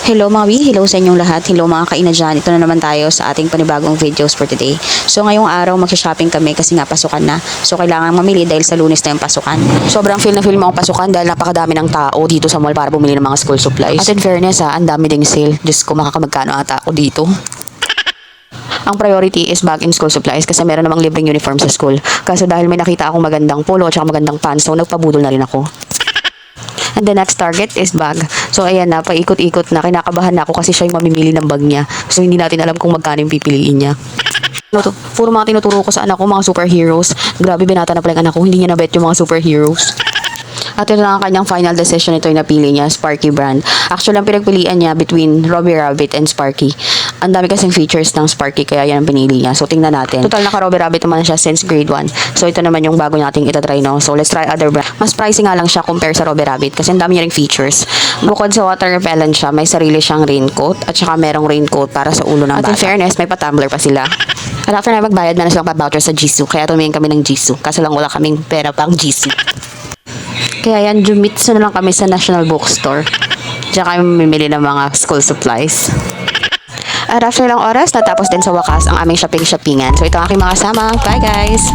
Hello mga wi, hello sa inyong lahat, hello mga kaina dyan. Ito na naman tayo sa ating panibagong videos for today. So ngayong araw magsha-shopping kami kasi nga pasukan na. So kailangan mamili dahil sa Lunes na yung pasukan. Sobrang feel na feel mo ang pasukan dahil napakadami ng tao dito sa mall para bumili ng mga school supplies. At in fairness ang dami ding sale. Diyos ko, makakamagkano ata ako dito. Ang priority is bag and school supplies kasi meron namang libreng uniform sa school. Kaso dahil may nakita akong magandang polo at magandang pants, so nagpabudol na rin ako. And the next target is bag. So ayan na, paikot-ikot na. Kinakabahan na ako kasi siya yung mamimili ng bag niya. So hindi natin alam kung magkano yung pipiliin niya. Puro mga tinuturo ko sa anak ko, mga superheroes. Grabe, binata na pala yung anak ko. Hindi niya nabet yung mga superheroes. At ito na ang kanyang final decision. Ito yung napili niya, Sparky brand. Actually, ang pinagpilian niya between Robbie Rabbit and Sparky. Ang dami kasing features ng Sparky, kaya yan ang pinili niya. So, tingnan natin. Total, naka-Robbie Rabbit naman siya since grade 1. So, ito naman yung bago nating itatry, no? So, let's try other brand. Mas pricey nga lang siya compare sa Robbie Rabbit kasi ang dami niya ring features. Bukod sa water repellent siya, may sarili siyang raincoat at saka merong raincoat para sa ulo ng bata. At in fairness, may pa-tumbler pa sila. At after na magbayad, meron silang pa-voucher sa Jisoo. Kaya tumingin kami ng Jisoo. Kaso lang wala kaming pera pang Jisoo. Kaya yan, jumitsu na lang kami sa National Bookstore. Diyan kami mamimili ng mga school supplies. At after lang oras, natapos din sa wakas ang aming shopping-shoppingan. So ito ang aking mga kasama. Bye guys!